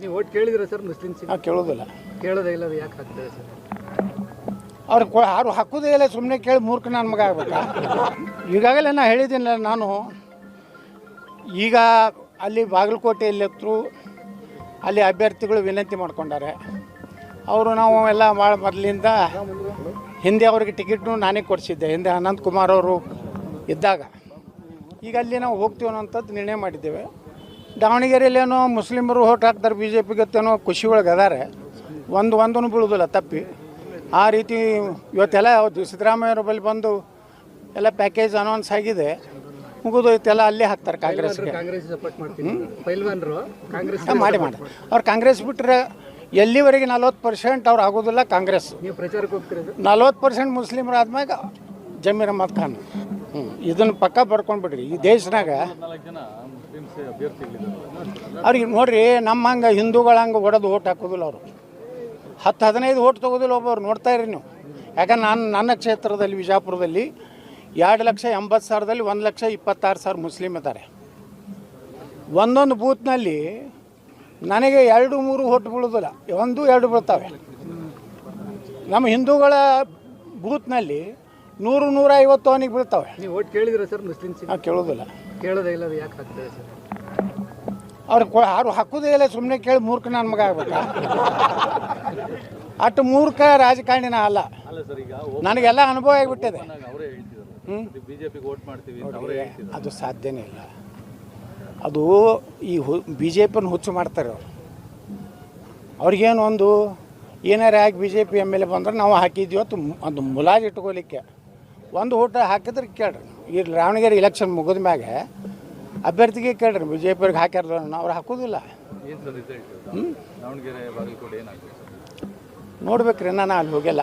ನೀವು ಓಟ್ ಕೇಳಿದ್ರೆ sir Muslims ನಾವು ಕೇಳೋದಿಲ್ಲ. ಕೇಳೋದೇ ಇಲ್ಲ, ಯಾಕೆ ಆಗ್ತದೆ ಸರ್? ಅವ್ರು ಯಾರು ಹಾಕೋದೇ ಇಲ್ಲ, ಸುಮ್ಮನೆ ಕೇಳಿ ಮೂರ್ಖ ನನ್ನ ಮಗ ಆಗ್ಬೇಕಾ? ಈಗಾಗಲೇ ನಾನು ಹೇಳಿದ್ದೀನಿಲ್ಲ, ನಾನು ಈಗ ಅಲ್ಲಿ ಬಾಗಲಕೋಟೆಯಲ್ಲಿತ್ತು, ಅಲ್ಲಿ ಅಭ್ಯರ್ಥಿಗಳು ವಿನಂತಿ ಮಾಡ್ಕೊಂಡಾರೆ. ಅವರು ನಾವು ಎಲ್ಲ ಭಾಳ ಮೊದಲಿಂದ ಹಿಂದೆ ಅವ್ರಿಗೆ ಟಿಕೆಟ್ನು ನಾನೇ ಕೊಡಿಸಿದ್ದೆ, ಹಿಂದೆ ಅನಂತ್ ಕುಮಾರ್ ಅವರು ಇದ್ದಾಗ. ಈಗ ಅಲ್ಲಿ ನಾವು ಹೋಗ್ತೀವಿ ಅನ್ನೋಂಥದ್ದು ನಿರ್ಣಯ ಮಾಡಿದ್ದೇವೆ. ದಾವಣಗೆರೆಯಲ್ಲೇನೋ ಮುಸ್ಲಿಮರು ಓಟ್ ಹಾಕ್ತಾರೆ ಬಿ ಜೆ ಪಿಗತ್ತೇನೋ ಖುಷಿ ಒಳಗೆ ಅದಾರೆ, ಒಂದೂ ಬೀಳೋದಿಲ್ಲ ತಪ್ಪಿ. ಆ ರೀತಿ ಇವತ್ತೆಲ್ಲ ಸಿದ್ದರಾಮಯ್ಯವ್ರ ಬಳಿ ಬಂದು ಎಲ್ಲ ಪ್ಯಾಕೇಜ್ ಅನೌನ್ಸ್ ಆಗಿದೆ, ಮುಗಿದೋಯ್ತೆಲ್ಲ ಅಲ್ಲೇ ಹಾಕ್ತಾರೆ ಕಾಂಗ್ರೆಸ್ಗೆ. ಕಾಂಗ್ರೆಸ್ ಸಪೋರ್ಟ್ ಮಾಡ್ತೀನಿ ಪೈಲ್ವಾನ್ರು ಕಾಂಗ್ರೆಸ್ ಮಾಡಿ ಅವ್ರು ಕಾಂಗ್ರೆಸ್ ಬಿಟ್ಟರೆ ಎಲ್ಲಿವರೆಗೆ 40% ಅವ್ರು ಆಗೋದಿಲ್ಲ ಕಾಂಗ್ರೆಸ್. ನೀವು ಪ್ರಚಾರಕ್ಕೆ ಹೋಗ್ತಿರೋದು 40% ಮುಸ್ಲಿಮರು ಆದ್ಮ್ಯಾಗ ಜಮೀರ್ ಅಹಮದ್ ಖಾನ್. ಇದನ್ನು ಪಕ್ಕ ಬರ್ಕೊಂಡು ಬಿಡ್ರಿ. ಈ ದೇಶನಾಗ ಅವ್ರಿಗೆ ನೋಡ್ರಿ, ನಮ್ಮ ಹಂಗೆ ಹಿಂದೂಗಳ ಹಂಗೆ ಹೊಡೆದು ಓಟ್ ಹಾಕೋದಿಲ್ಲ ಅವರು. 10-15 ಓಟ್ ತೊಗೋದಿಲ್ಲ ಒಬ್ಬರು. ನೋಡ್ತಾ ಇರಿ ನೀವು. ಯಾಕಂದ್ರೆ ನನ್ನ ಕ್ಷೇತ್ರದಲ್ಲಿ ವಿಜಾಪುರದಲ್ಲಿ 2,80,000ದಲ್ಲಿ 1,26,000 ಮುಸ್ಲಿಮ್ ಇದ್ದಾರೆ. ಒಂದೊಂದು ಬೂತ್ನಲ್ಲಿ ನನಗೆ 2-3 ಓಟ್ ಬೀಳೋದಿಲ್ಲ, 1-2 ಬೀಳ್ತವೆ. ನಮ್ಮ ಹಿಂದೂಗಳ ಬೂತ್ನಲ್ಲಿ 100-150 ಅವನಿಗೆ ಬೀಳ್ತವೆ. ನೀವು ಓಟ್ ಕೇಳಿದ್ರೆ ಸರ್ ಮುಸ್ಲಿಮ್ಸ್ ನಾವು ಕೇಳೋದಿಲ್ಲ. ಕೇಳೋದೇ ಇಲ್ಲ, ಯಾಕೆ ಆಗ್ತದೆ ಸರ್? ಅವ್ರು ಯಾರು ಹಾಕೋದೇ ಇಲ್ಲ, ಸುಮ್ಮನೆ ಕೇಳಿ ಮೂರ್ಖ ನನ್ನ ಮಗ ಆಗ್ಬೇಕಾ? ಅಷ್ಟು ಮೂರ್ಖ ರಾಜಕಾರಣಿನ ಅಲ್ಲ. ನನಗೆಲ್ಲ ಅನುಭವ ಆಗಿಬಿಟ್ಟಿದೆ. ಅದು ಸಾಧ್ಯನೇ ಇಲ್ಲ. ಅದು ಈ ಬಿ ಜೆ ಪಿನ ಹುಚ್ಚು ಮಾಡ್ತಾರೆ ಅವರು. ಅವ್ರಿಗೇನು ಒಂದು ಏನಾರೇ ಆಗಿ B J P M L A ಬಂದ್ರೆ ನಾವು ಹಾಕಿದ್ವಿ ಅದು ಒಂದು ಮುಲಾಜ್ ಇಟ್ಕೋಲಿಕ್ಕೆ. ಒಂದು ಓಟ ಹಾಕಿದ್ರೆ ಕೇಳ್ರಿ, ಈ ದಾವಣಗೆರೆ ಇಲೆಕ್ಷನ್ ಮುಗಿದ ಮ್ಯಾಗ ಅಭ್ಯರ್ಥಿಗೆ ಕೇಳ್ರಿ, ಬಿ ಜೆ ಪಿಯವ್ರಿಗೆ ಹಾಕ್ಯಾರ ಅವ್ರು ಹಾಕೋದಿಲ್ಲ. ನೋಡ್ಬೇಕ್ರಿ, ನಾನು ಅಲ್ಲಿ ಹೋಗಿಲ್ಲ.